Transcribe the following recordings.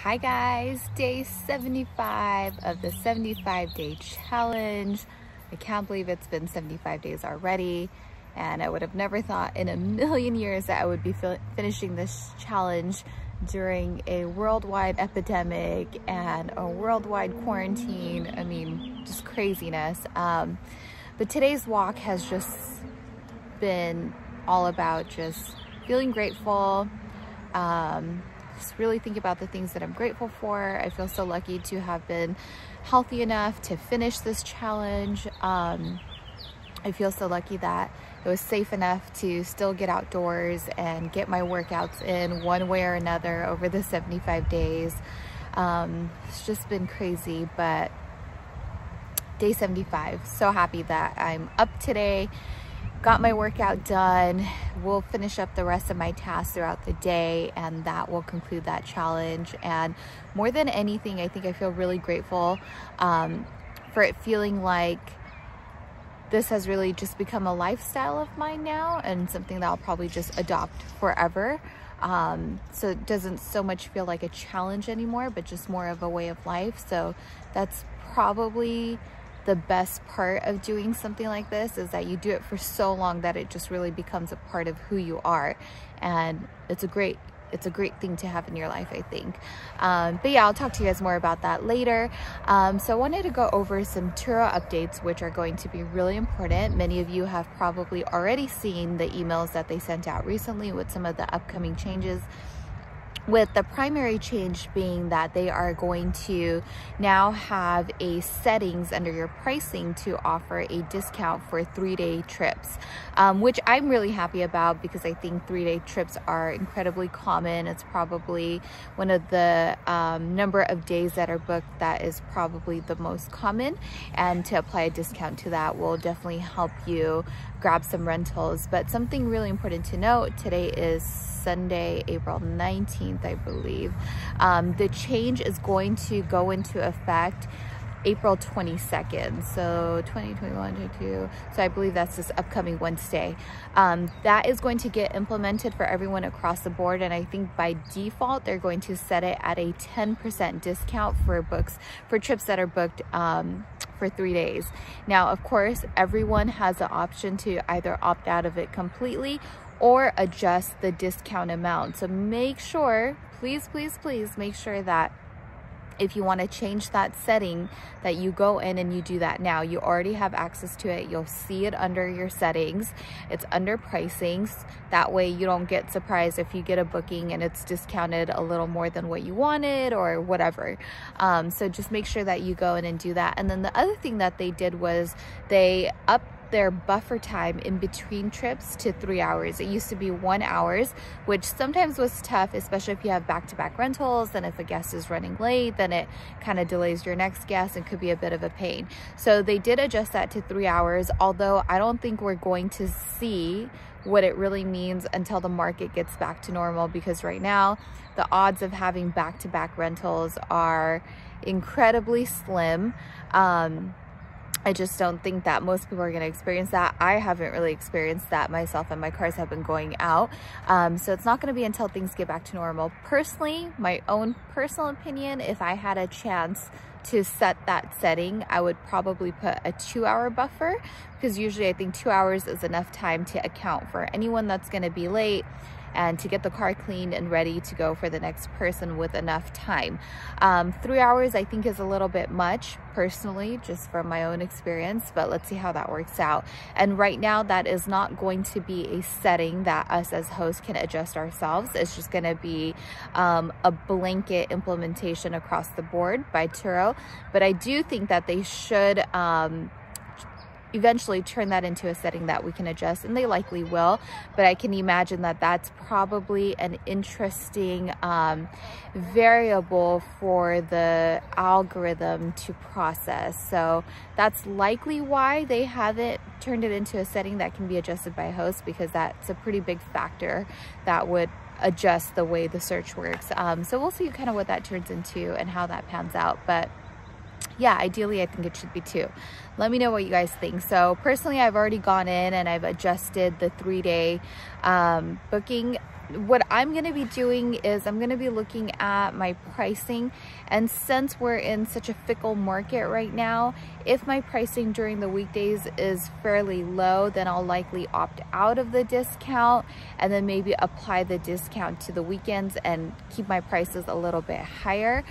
Hi guys, day 75 of the 75-day challenge. I can't believe it's been 75 days already, and I would have never thought in a million years that I would be finishing this challenge during a worldwide epidemic and a worldwide quarantine. I mean, just craziness. But today's walk has just been all about just feeling grateful, just really think about the things that I'm grateful for. I feel so lucky to have been healthy enough to finish this challenge. I feel so lucky that it was safe enough to still get outdoors and get my workouts in one way or another over the 75 days. It's just been crazy, but day 75, so happy that I'm up today. Got my workout done. We'll finish up the rest of my tasks throughout the day, and that will conclude that challenge. And more than anything, I think I feel really grateful for it feeling like this has really just become a lifestyle of mine now, and something that I'll probably just adopt forever. So it doesn't so much feel like a challenge anymore, but just more of a way of life. So that's probably the best part of doing something like this, is that you do it for so long that it just really becomes a part of who you are, and it's a great thing to have in your life, I think. But yeah, I'll talk to you guys more about that later. So I wanted to go over some Turo updates, which are going to be really important. Many of you have probably already seen the emails that they sent out recently with some of the upcoming changes, with the primary change being that they are going to now have a settings under your pricing to offer a discount for 3-day trips, which I'm really happy about, because I think 3-day trips are incredibly common. It's probably one of the number of days that are booked that is probably the most common, and to apply a discount to that will definitely help you grab some rentals. But something really important to note, today is Sunday, April 19th, I believe. The change is going to go into effect April 22nd, so 2021, 22. So I believe that's this upcoming Wednesday. That is going to get implemented for everyone across the board, and I think by default they're going to set it at a 10% discount for trips that are booked for 3 days. Now, of course, everyone has the option to either opt out of it completely or adjust the discount amount. So make sure, please make sure that if you want to change that setting, that you go in and you do that now. You already have access to it. You'll see it under your settings. It's under pricings. That way you don't get surprised if you get a booking and it's discounted a little more than what you wanted or whatever. So just make sure that you go in and do that. And then the other thing that they did was they upped their buffer time in between trips to 3 hours. It used to be 1 hour, which sometimes was tough, especially if you have back-to-back rentals, and if a guest is running late, then it kind of delays your next guest and could be a bit of a pain. So they did adjust that to 3 hours, although I don't think we're going to see what it really means until the market gets back to normal, because right now the odds of having back-to-back rentals are incredibly slim. I just don't think that most people are going to experience that. I haven't really experienced that myself, and my cars have been going out. So it's not going to be until things get back to normal. Personally, my own personal opinion, if I had a chance to set that setting, I would probably put a 2-hour buffer, because usually I think 2 hours is enough time to account for anyone that's going to be late, and to get the car cleaned and ready to go for the next person with enough time. 3 hours I think is a little bit much, personally, just from my own experience, but let's see how that works out. And right now that is not going to be a setting that us as hosts can adjust ourselves. It's just gonna be a blanket implementation across the board by Turo. But I do think that they should eventually turn that into a setting that we can adjust, and they likely will. But I can imagine that that's probably an interesting variable for the algorithm to process. So that's likely why they haven't turned it into a setting that can be adjusted by hosts, because that's a pretty big factor that would adjust the way the search works. So we'll see kind of what that turns into and how that pans out. But yeah, ideally I think it should be 2. Let me know what you guys think. So personally, I've already gone in and I've adjusted the 3-day booking what I'm going to be doing is I'm going to be looking at my pricing, and since we're in such a fickle market right now, if my pricing during the weekdays is fairly low, then I'll likely opt out of the discount and then maybe apply the discount to the weekends and keep my prices a little bit higher,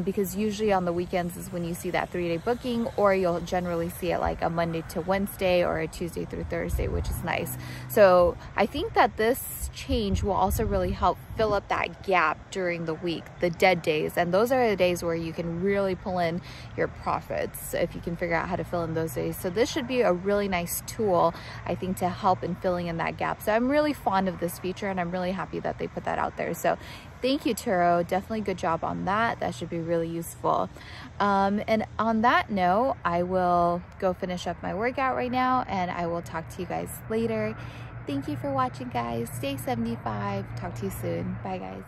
because usually on the weekends is when you see that 3-day booking, or you'll generally see it like a Monday to Wednesday or a Tuesday through Thursday, which is nice. So I think that this change will also really help fill up that gap during the week, the dead days, and those are the days where you can really pull in your profits if you can figure out how to fill in those days. So this should be a really nice tool, I think, to help in filling in that gap. So I'm really fond of this feature, and I'm really happy that they put that out there. So thank you, Turo. Definitely good job on that. That should be really useful. And on that note, I will go finish up my workout right now, and I will talk to you guys later. Thank you for watching, guys. Stay 75. Talk to you soon. Bye, guys.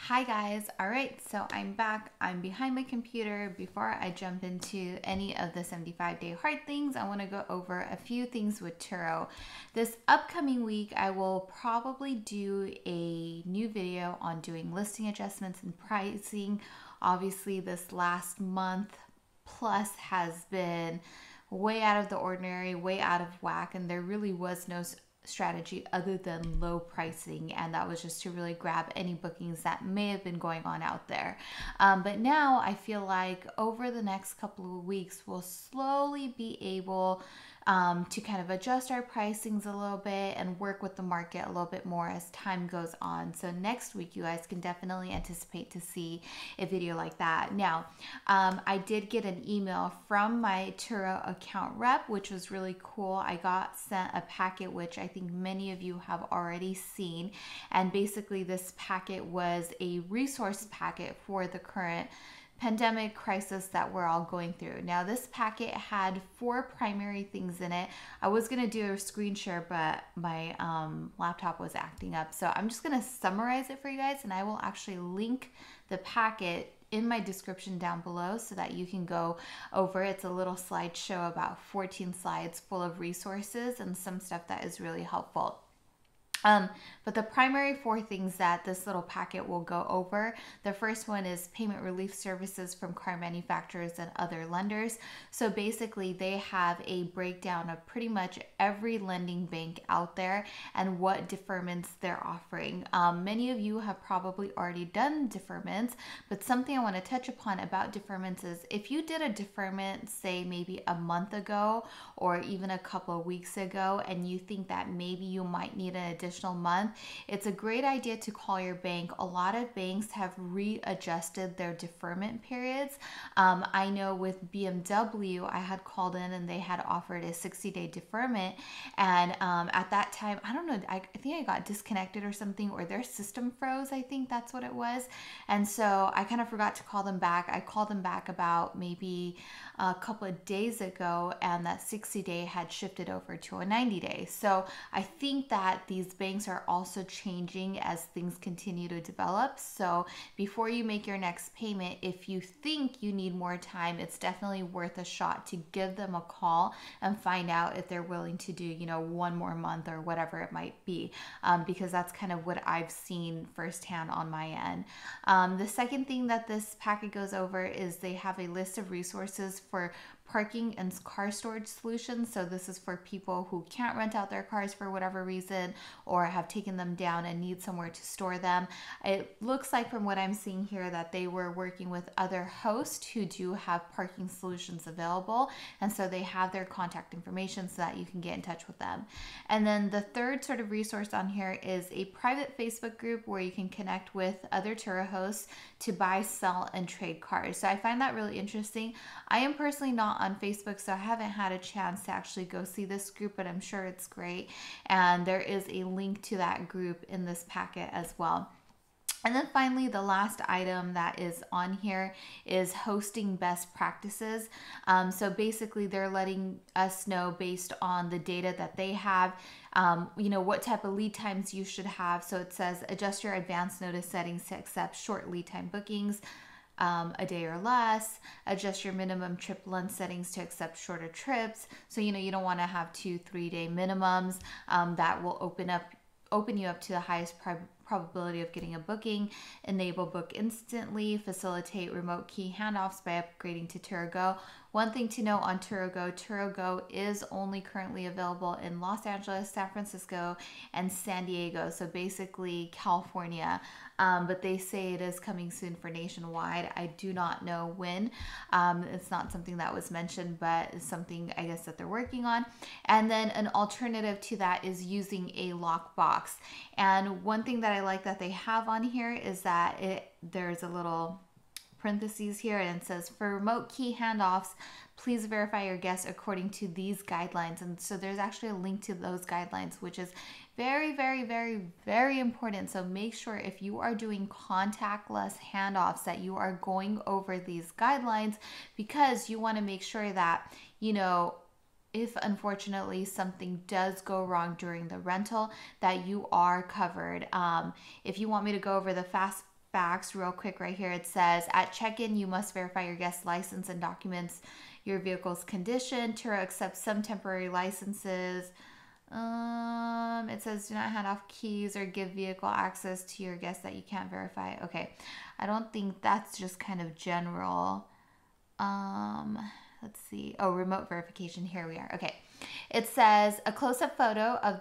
Hi, guys. All right, so I'm back. I'm behind my computer. Before I jump into any of the 75-day hard things, I want to go over a few things with Turo. This upcoming week, I will probably do a new video on doing listing adjustments and pricing. Obviously, this last month plus has been way out of the ordinary, way out of whack, and there really was no strategy other than low pricing, and that was just to really grab any bookings that may have been going on out there. But now I feel like over the next couple of weeks we'll slowly be able to kind of adjust our pricings a little bit and work with the market a little bit more as time goes on. So next week you guys can definitely anticipate to see a video like that. Now, I did get an email from my Turo account rep, which was really cool. I got sent a packet, which I think many of you have already seen. And basically this packet was a resource packet for the current pandemic crisis that we're all going through. Now, this packet had 4 primary things in it. I was going to do a screen share, but my laptop was acting up. So I'm just going to summarize it for you guys, and I will actually link the packet in my description down below so that you can go over. It's a little slideshow, about 14 slides full of resources and some stuff that is really helpful. But the primary 4 things that this little packet will go over, the first one is payment relief services from car manufacturers and other lenders. So basically they have a breakdown of pretty much every lending bank out there and what deferments they're offering. Many of you have probably already done deferments, but something I want to touch upon about deferments is if you did a deferment, say maybe a month ago or even a couple of weeks ago, and you think that maybe you might need an additional month, it's a great idea to call your bank. A lot of banks have readjusted their deferment periods. I know with BMW, I had called in and they had offered a 60-day deferment, and at that time, I don't know, I think I got disconnected or something, or their system froze. I think that's what it was. And so I kind of forgot to call them back. I called them back about maybe a couple of days ago, and that 60-day had shifted over to a 90-day. So I think that these banks are also changing as things continue to develop. So before you make your next payment, if you think you need more time, it's definitely worth a shot to give them a call and find out if they're willing to do, you know, 1 more month or whatever it might be, because that's kind of what I've seen firsthand on my end. The second thing that this packet goes over is they have a list of resources for parking and car storage solutions. So this is for people who can't rent out their cars for whatever reason, or have taken them down and need somewhere to store them. It looks like from what I'm seeing here that they were working with other hosts who do have parking solutions available, and so they have their contact information so that you can get in touch with them. And then the third sort of resource on here is a private Facebook group where you can connect with other Turo hosts to buy, sell, and trade cars. So I find that really interesting. I am personally not on Facebook, so I haven't had a chance to actually go see this group, but I'm sure it's great. And there is a link to that group in this packet as well. And then finally, the last item that is on here is hosting best practices. So basically, they're letting us know based on the data that they have, you know, what type of lead times you should have. So it says adjust your advance notice settings to accept short lead time bookings, a day or less. Adjust your minimum trip length settings to accept shorter trips. So, you know, you don't want to have 2-3 day minimums. That will open open you up to the highest probability of getting a booking, enable book instantly, facilitate remote key handoffs by upgrading to Turo Go. One thing to know on Turo Go is only currently available in Los Angeles, San Francisco, and San Diego, so basically California. But they say it is coming soon for nationwide. I do not know when. It's not something that was mentioned, but it's something I guess that they're working on. And then an alternative to that is using a lockbox. And one thing that I like that they have on here is that there's a little parentheses here and it says, for remote key handoffs, please verify your guests according to these guidelines. And so there's actually a link to those guidelines, which is very, very, very, very important. So make sure if you are doing contactless handoffs that you are going over these guidelines, because you want to make sure that, you know, if unfortunately something does go wrong during the rental, that you are covered. If you want me to go over the fast facts real quick right here, it says at check-in you must verify your guest license and documents your vehicle's condition. Turo accepts some temporary licenses. It says do not hand off keys or give vehicle access to your guests that you can't verify. Okay, I don't think that's just kind of general. Let's see. Oh, remote verification. Here we are. Okay. It says a close-up photo of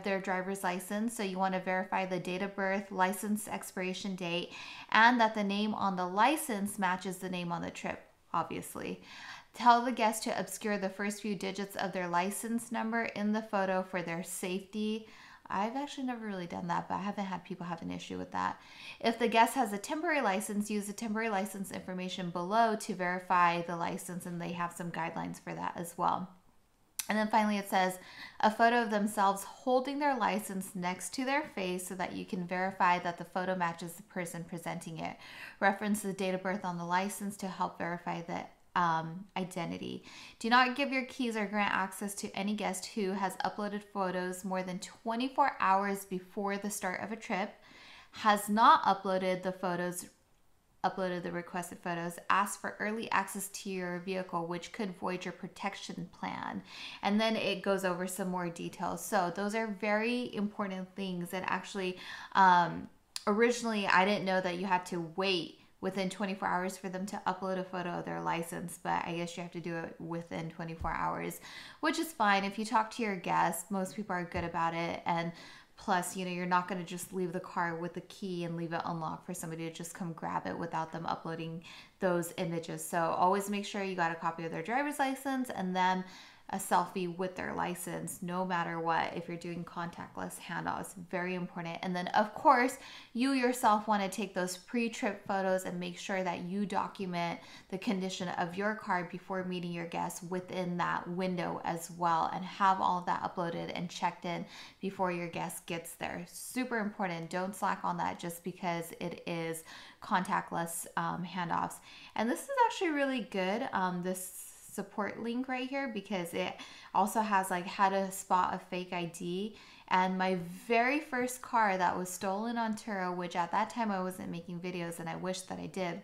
their driver's license. So you want to verify the date of birth, license expiration date, and that the name on the license matches the name on the trip, obviously. Tell the guest to obscure the first few digits of their license number in the photo for their safety. I've actually never really done that, but I haven't had people have an issue with that. If the guest has a temporary license, use the temporary license information below to verify the license, and they have some guidelines for that as well. And then finally it says a photo of themselves holding their license next to their face so that you can verify that the photo matches the person presenting it. Reference the date of birth on the license to help verify the identity. Do not give your keys or grant access to any guest who has uploaded photos more than 24 hours before the start of a trip, has not uploaded the requested photos, ask for early access to your vehicle, which could void your protection plan. And then it goes over some more details. So those are very important things that actually, originally I didn't know that you had to wait within 24 hours for them to upload a photo of their license, but I guess you have to do it within 24 hours, which is fine. If you talk to your guests, most people are good about it. And plus, you know, you're not going to just leave the car with the key and leave it unlocked for somebody to just come grab it without them uploading those images. So always make sure you got a copy of their driver's license and then a selfie with their license, no matter what, if you're doing contactless handoffs. Very important. And then of course you yourself want to take those pre-trip photos and make sure that you document the condition of your car before meeting your guests within that window as well, and have all of that uploaded and checked in before your guest gets there. Super important. Don't slack on that just because it is contactless handoffs. And this is actually really good, this support link right here, because it also has like how to spot a fake ID. And my very first car that was stolen on Turo, which at that time I wasn't making videos and I wish that I did,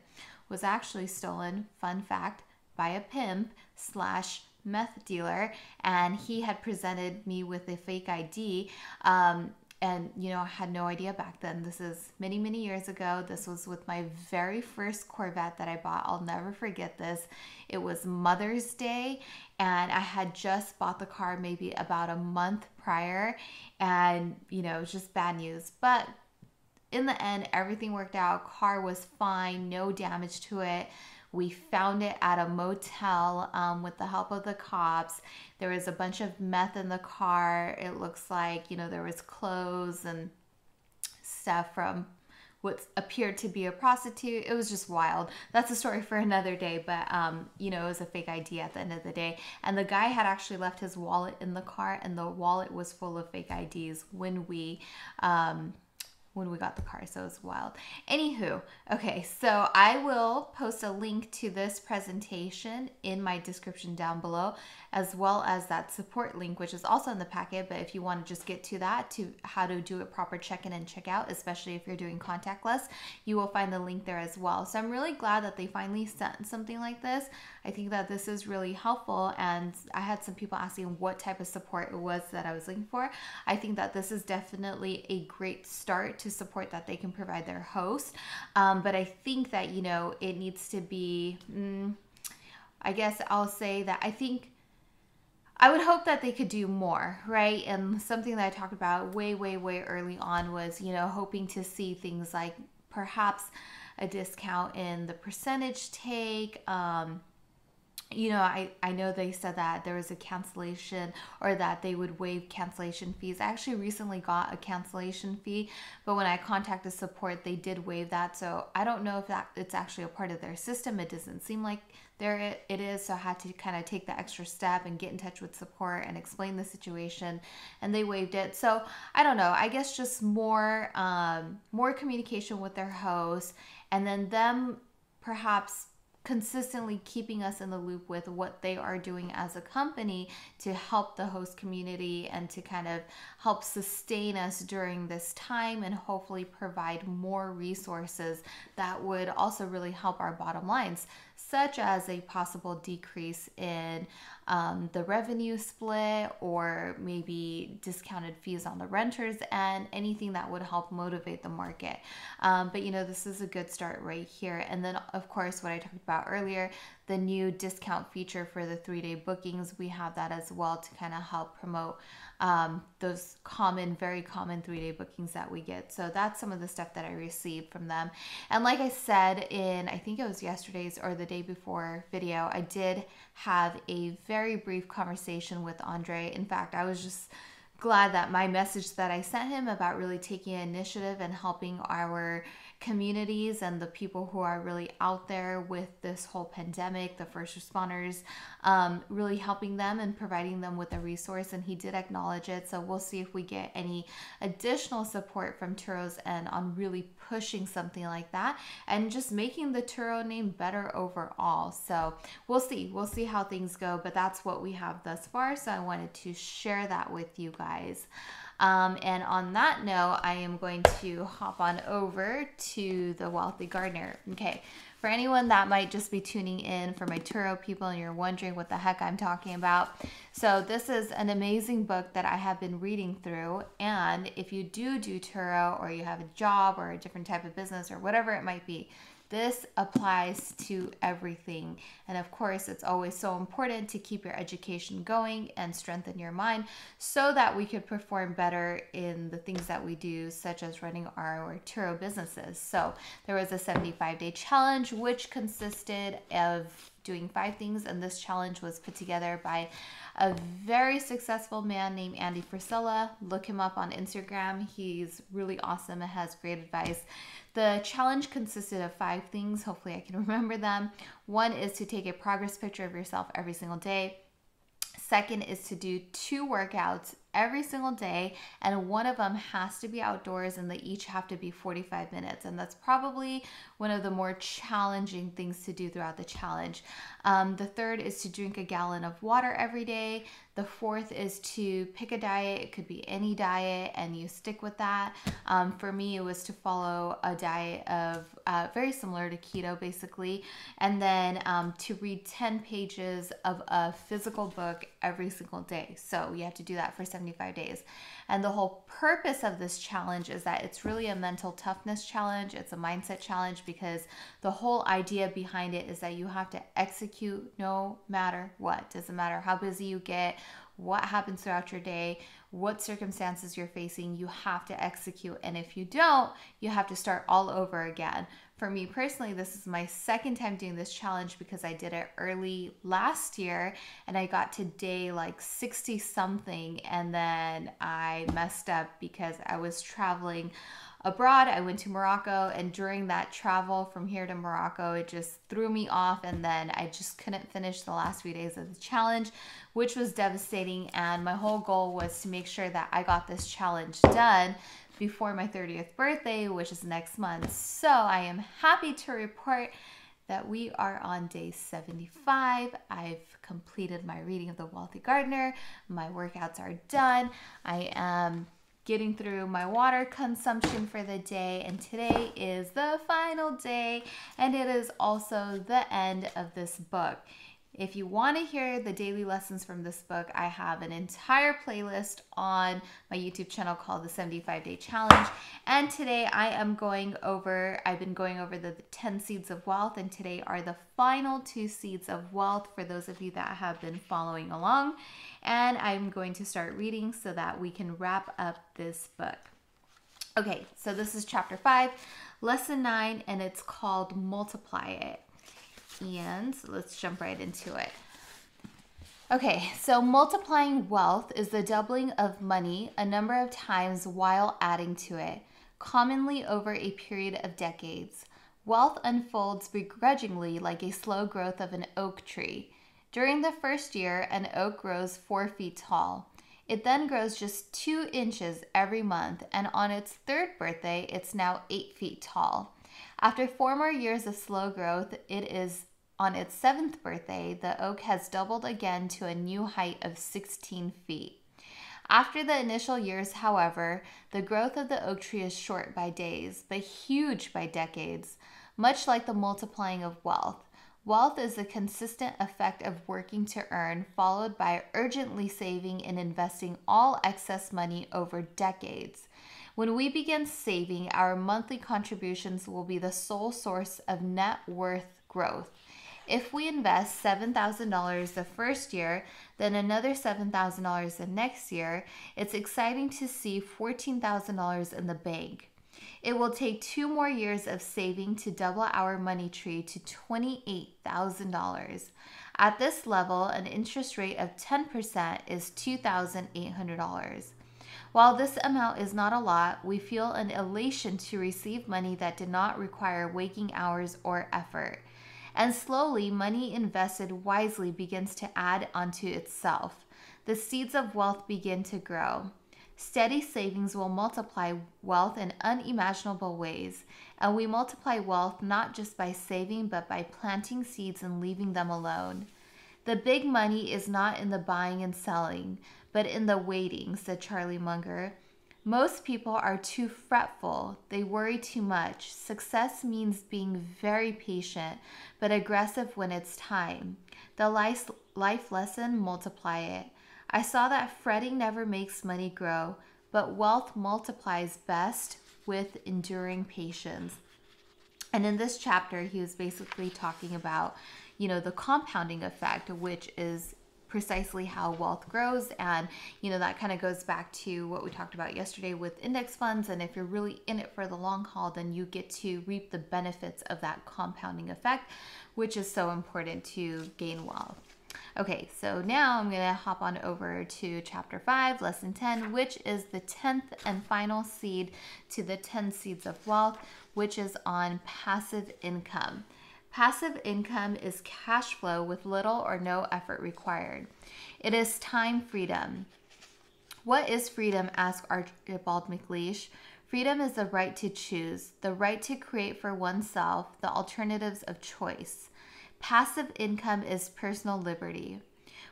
was actually stolen, fun fact, by a pimp slash meth dealer. And he had presented me with a fake ID. And, you know, I had no idea back then. This is many, many years ago. This was with my very first Corvette that I bought. I'll never forget this. It was Mother's Day, and I had just bought the car maybe about a month prior. And, you know, it was just bad news. But in the end, everything worked out. Car was fine, no damage to it. We found it at a motel with the help of the cops. There was a bunch of meth in the car. It looks like, you know, there was clothes and stuff from what appeared to be a prostitute. It was just wild. That's a story for another day, but, you know, it was a fake ID at the end of the day. And the guy had actually left his wallet in the car, and the wallet was full of fake IDs when we when we got the car. So it was wild. Anywho, okay, so I will post a link to this presentation in my description down below, as well as that support link, which is also in the packet. But if you want to just get to that, to how to do a proper check-in and check-out, especially if you're doing contactless, you will find the link there as well. So I'm really glad that they finally sent something like this. I think that this is really helpful, and I had some people asking what type of support it was that I was looking for. I think that this is definitely a great start to support that they can provide their host, but I think that, you know, it needs to be, I guess I'll say that I would hope that they could do more, right? And something that I talked about way early on was, you know, hoping to see things like perhaps a discount in the percentage take. You know, I know they said that there was a cancellation, or that they would waive cancellation fees. I actually recently got a cancellation fee, but when I contacted support, they did waive that. So I don't know if that it's actually a part of their system. It doesn't seem like it is. So I had to kind of take the extra step and get in touch with support and explain the situation, and they waived it. So I don't know. I guess just more communication with their host, and then them perhaps consistently keeping us in the loop with what they are doing as a company to help the host community and to kind of help sustain us during this time, and hopefully provide more resources that would also really help our bottom lines, such as a possible decrease in the revenue split, or maybe discounted fees on the renters, and anything that would help motivate the market. But you know, this is a good start right here. And then of course, what I talked about earlier, the new discount feature for the 3-day bookings, we have that as well to kind of help promote those very common 3-day bookings that we get. So that's some of the stuff that I received from them. And like I said in, I think it was yesterday's or the day before video, I did have a very brief conversation with Andre. In fact, I was just glad that my message that I sent him about really taking initiative and helping our communities and the people who are really out there with this whole pandemic, the first responders, really helping them and providing them with a resource, and he did acknowledge it. So we'll see if we get any additional support from Turo's end on really pushing something like that and just making the Turo name better overall. So we'll see how things go, but that's what we have thus far. So I wanted to share that with you guys. And on that note, I am going to hop on over to the Wealthy Gardener. Okay, for anyone that might just be tuning in, for my Turo people, and you're wondering what the heck I'm talking about, so this is an amazing book that I have been reading through. And if you do Turo, or you have a job or a different type of business or whatever it might be, this applies to everything. And of course, it's always so important to keep your education going and strengthen your mind so that we could perform better in the things that we do, such as running our Turo businesses. So there was a 75-day challenge, which consisted of doing 5 things. And this challenge was put together by a very successful man named Andy Frisella. Look him up on Instagram. He's really awesome and has great advice. The challenge consisted of 5 things. Hopefully I can remember them. 1 is to take a progress picture of yourself every single day. 2nd is to do 2 workouts every single day, and one of them has to be outdoors, and they each have to be 45 minutes. And that's probably one of the more challenging things to do throughout the challenge. The 3rd is to drink a gallon of water every day. The 4th is to pick a diet. It could be any diet, and you stick with that. For me, it was to follow a diet of very similar to keto, basically. And then to read 10 pages of a physical book every single day. So you have to do that for 75 days. And the whole purpose of this challenge is that it's really a mental toughness challenge. It's a mindset challenge, because the whole idea behind it is that you have to execute no matter what. Doesn't matter how busy you get, what happens throughout your day, what circumstances you're facing, you have to execute. And if you don't, you have to start all over again. For me personally, this is my 2nd time doing this challenge, because I did it early last year and I got to day like 60 something, and then I messed up because I was traveling abroad. I went to Morocco, and during that travel from here to Morocco, it just threw me off, and then I just couldn't finish the last few days of the challenge, which was devastating. And my whole goal was to make sure that I got this challenge done before my 30th birthday, which is next month. So I am happy to report that we are on day 75. I've completed my reading of The Wealthy Gardener. My workouts are done. I am getting through my water consumption for the day, and today is the final day, and it is also the end of this book. If you want to hear the daily lessons from this book, I have an entire playlist on my YouTube channel called the 75-Day Challenge. And today I've been going over the 10 Seeds of Wealth, and today are the final 2 Seeds of Wealth for those of you that have been following along. And I'm going to start reading so that we can wrap up this book. Okay, so this is chapter 5, lesson 9, and it's called Multiply It. And let's jump right into it. Okay, so multiplying wealth is the doubling of money a number of times while adding to it, commonly over a period of decades. Wealth unfolds begrudgingly like a slow growth of an oak tree. During the first year, an oak grows 4 feet tall. It then grows just 2 inches every month, and on its 3rd birthday, it's now 8 feet tall. After 4 more years of slow growth, it is on its 7th birthday, the oak has doubled again to a new height of 16 feet. After the initial years, however, the growth of the oak tree is short by days, but huge by decades, much like the multiplying of wealth. Wealth is the consistent effect of working to earn, followed by urgently saving and investing all excess money over decades. When we begin saving, our monthly contributions will be the sole source of net worth growth. If we invest $7,000 the first year, then another $7,000 the next year, it's exciting to see $14,000 in the bank. It will take 2 more years of saving to double our money tree to $28,000. At this level, an interest rate of 10% is $2,800. While this amount is not a lot, we feel an elation to receive money that did not require waking hours or effort. And slowly, money invested wisely begins to add onto itself. The seeds of wealth begin to grow. Steady savings will multiply wealth in unimaginable ways, and we multiply wealth not just by saving, but by planting seeds and leaving them alone. The big money is not in the buying and selling, but in the waiting, said Charlie Munger. Most people are too fretful. They worry too much. Success means being very patient, but aggressive when it's time. The life lesson, multiply it. I saw that fretting never makes money grow, but wealth multiplies best with enduring patience. And in this chapter, he was basically talking about, the compounding effect, which is precisely how wealth grows. And, that kind of goes back to what we talked about yesterday with index funds. And if you're really in it for the long haul, then you get to reap the benefits of that compounding effect, which is so important to gain wealth. Okay, so now I'm going to hop on over to chapter 5, lesson 10, which is the 10th and final seed to the 10 seeds of wealth, which is on passive income. Passive income is cash flow with little or no effort required. It is time freedom. What is freedom? Asked Archibald MacLeish. Freedom is the right to choose, the right to create for oneself the alternatives of choice. Passive income is personal liberty.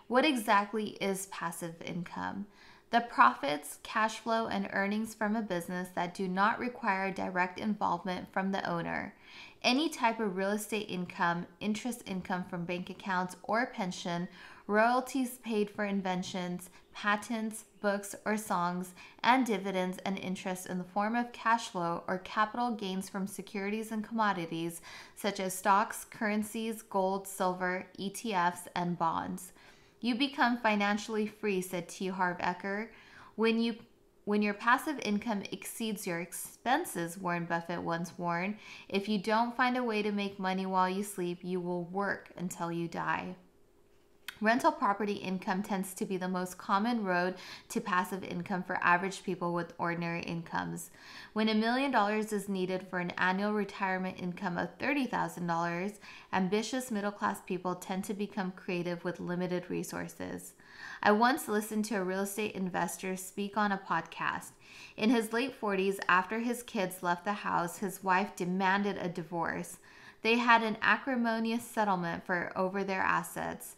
What exactly is passive income? The profits, cash flow, and earnings from a business that do not require direct involvement from the owner. Any type of real estate income, interest income from bank accounts or pension, royalties paid for inventions, patents, books or songs, and dividends and interest in the form of cash flow or capital gains from securities and commodities such as stocks, currencies, gold, silver, ETFs, and bonds. You become financially free, said T. Harv Eker. When your passive income exceeds your expenses, Warren Buffett once warned, if you don't find a way to make money while you sleep, you will work until you die. Rental property income tends to be the most common road to passive income for average people with ordinary incomes. When $1 million is needed for an annual retirement income of $30,000, ambitious middle-class people tend to become creative with limited resources. I once listened to a real estate investor speak on a podcast. In his late 40s, after his kids left the house, his wife demanded a divorce. They had an acrimonious settlement over their assets.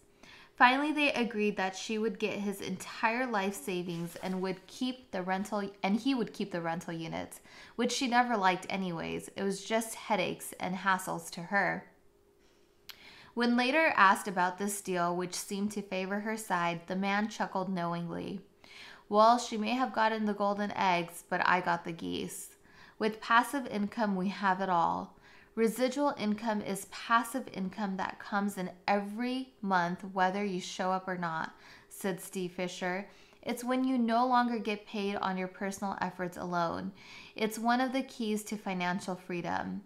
Finally, they agreed that she would get his entire life savings and he would keep the rental units, which she never liked anyways. It was just headaches and hassles to her. When later asked about this deal, which seemed to favor her side, the man chuckled knowingly. Well, she may have gotten the golden eggs, but I got the geese. With passive income, we have it all. Residual income is passive income that comes in every month, whether you show up or not, said Steve Fisher. It's when you no longer get paid on your personal efforts alone. It's one of the keys to financial freedom.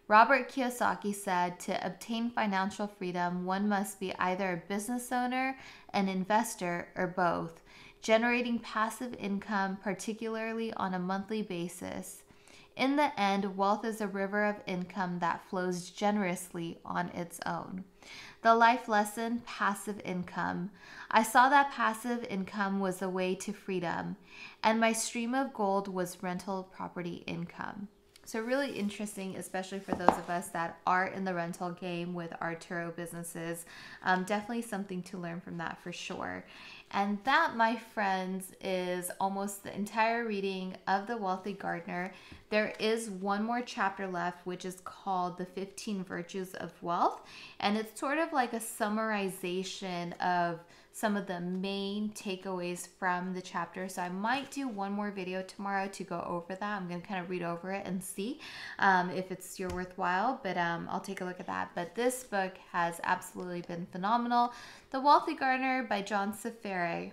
Robert Kiyosaki said to obtain financial freedom, one must be either a business owner, an investor, or both, generating passive income, particularly on a monthly basis. In the end, wealth is a river of income that flows generously on its own. The life lesson, passive income. I saw that passive income was the way to freedom, and my stream of gold was rental property income. So really interesting, especially for those of us that are in the rental game with our Turo businesses. Definitely something to learn from that for sure. And that, my friends, is almost the entire reading of The Wealthy Gardener. There is one more chapter left, which is called The 15 Virtues of Wealth. And it's sort of like a summarization of some of the main takeaways from the chapter. So I might do one more video tomorrow to go over that. I'm going to kind of read over it and see if it's worthwhile, but I'll take a look at that. But this book has absolutely been phenomenal. The Wealthy Gardener by John Safari.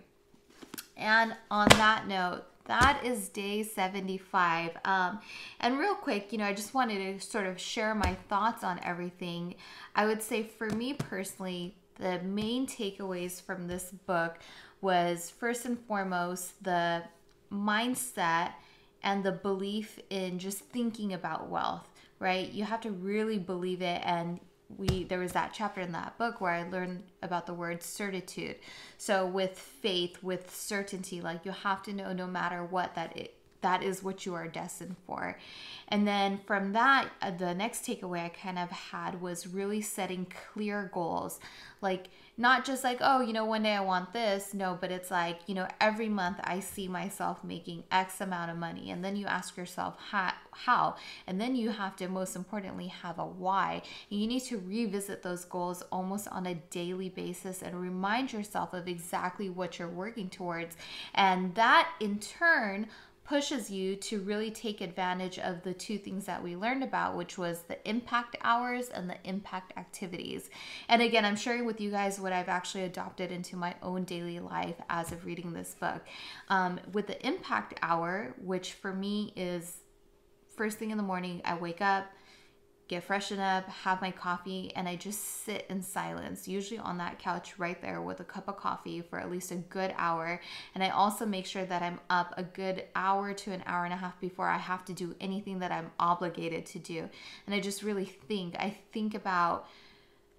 And on that note, that is day 75. And real quick, I just wanted to sort of share my thoughts on everything. I would say for me personally, the main takeaways from this book was first and foremost the mindset and the belief in just thinking about wealth, right? You have to really believe it. And there was that chapter in that book where I learned about the word certitude. So with faith, with certainty, like you have to know no matter what that is what you are destined for. And then from that, the next takeaway I kind of had was really setting clear goals. Like not just like, oh, one day I want this. No, but it's like, every month I see myself making X amount of money. And then you ask yourself how? And then you have to, most importantly, have a why. And you need to revisit those goals almost on a daily basis and remind yourself of exactly what you're working towards. And that in turn pushes you to really take advantage of the two things that we learned about, which was the impact hours and the impact activities. And again, I'm sharing with you guys what I've actually adopted into my own daily life as of reading this book. With the impact hour, which for me is first thing in the morning, I wake up, get freshened up, have my coffee, and I just sit in silence, usually on that couch right there with a cup of coffee for at least a good hour. And I also make sure that I'm up a good hour to an hour and a half before I have to do anything that I'm obligated to do. And I just really think. I think about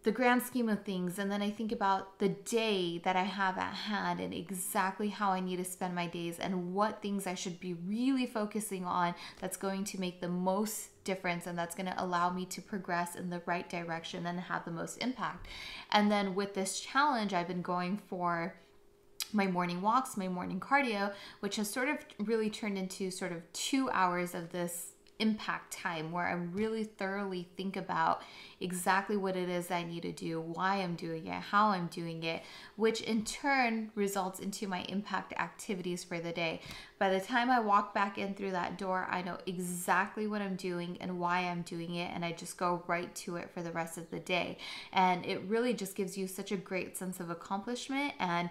the grand scheme of things, and then I think about the day that I have at hand and exactly how I need to spend my days and what things I should be really focusing on that's going to make the most difference and that's going to allow me to progress in the right direction and have the most impact. And then with this challenge, I've been going for my morning walks, my morning cardio, which has sort of really turned into sort of 2 hours of this impact time where I really thoroughly think about exactly what it is I need to do, why I'm doing it, how I'm doing it, which in turn results into my impact activities for the day. By the time I walk back in through that door, I know exactly what I'm doing and why I'm doing it, and I just go right to it for the rest of the day. And it really just gives you such a great sense of accomplishment and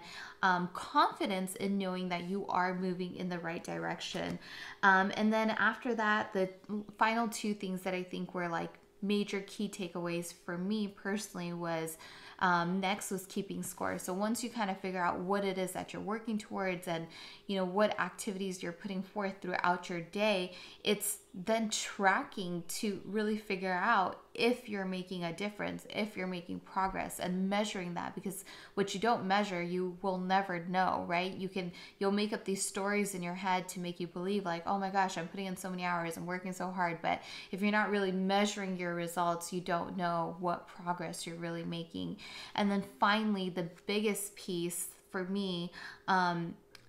confidence in knowing that you are moving in the right direction. And then after that, the final two things that I think were like major key takeaways for me personally was next was keeping score. So once you kind of figure out what it is that you're working towards and what activities you're putting forth throughout your day, it's then tracking to really figure out if you're making a difference, if you're making progress, and measuring that, because what you don't measure, you will never know, right? You'll make up these stories in your head to make you believe like, oh my gosh, I'm putting in so many hours, I'm working so hard. But if you're not really measuring your results, you don't know what progress you're really making. And then finally, the biggest piece for me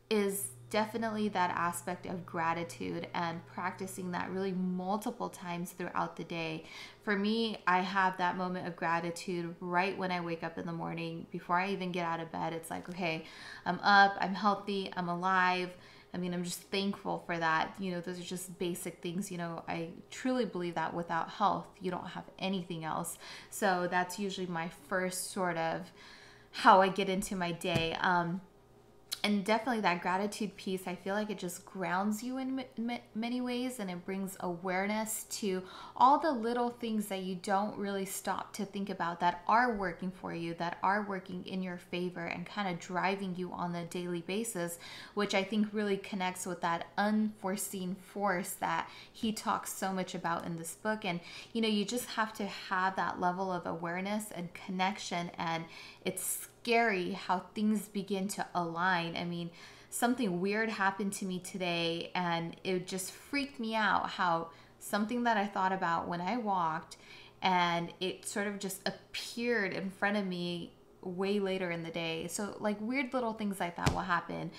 is definitely that aspect of gratitude and practicing that really multiple times throughout the day. For me, I have that moment of gratitude right when I wake up in the morning. Before I even get out of bed, it's like, okay, I'm up, I'm healthy, I'm alive. I mean, I'm just thankful for that. Those are just basic things. I truly believe that without health, you don't have anything else. So that's usually my first sort of how I get into my day. And definitely that gratitude piece, I feel like it just grounds you in many ways, and it brings awareness to all the little things that you don't really stop to think about that are working for you, that are working in your favor and kind of driving you on a daily basis, which I think really connects with that unforeseen force that he talks so much about in this book. And, you just have to have that level of awareness and connection, and it's scary how things begin to align. I mean, something weird happened to me today, and it just freaked me out how something that I thought about when I walked, and it sort of just appeared in front of me way later in the day. So like weird little things like that will happen.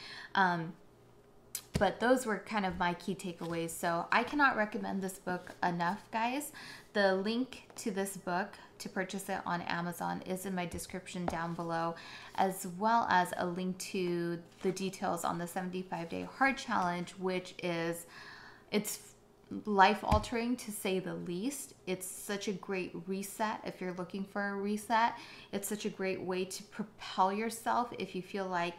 But those were kind of my key takeaways. So I cannot recommend this book enough, guys. The link to this book to purchase it on Amazon is in my description down below, as well as a link to the details on the 75-day heart challenge, which it's life-altering to say the least. It's such a great reset if you're looking for a reset. It's such a great way to propel yourself if you feel like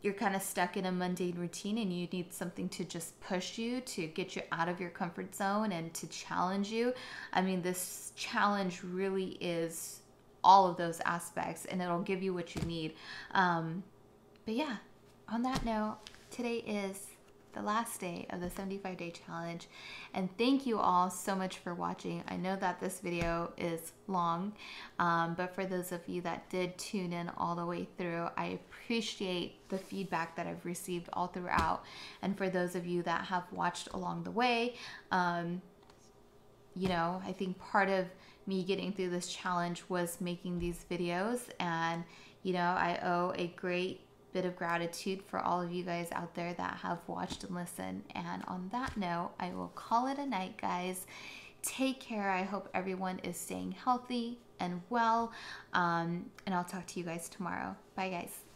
you're kind of stuck in a mundane routine and you need something to just push you, to get you out of your comfort zone and to challenge you. I mean, this challenge really is all of those aspects, and it'll give you what you need. But yeah, on that note, today is the last day of the 75-day challenge, and thank you all so much for watching. I know that this video is long, but for those of you that did tune in all the way through, I appreciate the feedback that I've received all throughout. And for those of you that have watched along the way, I think part of me getting through this challenge was making these videos, and I owe a great bit of gratitude for all of you guys out there that have watched and listened. And on that note, I will call it a night, guys. Take care. I hope everyone is staying healthy and well, and I'll talk to you guys tomorrow. Bye, guys.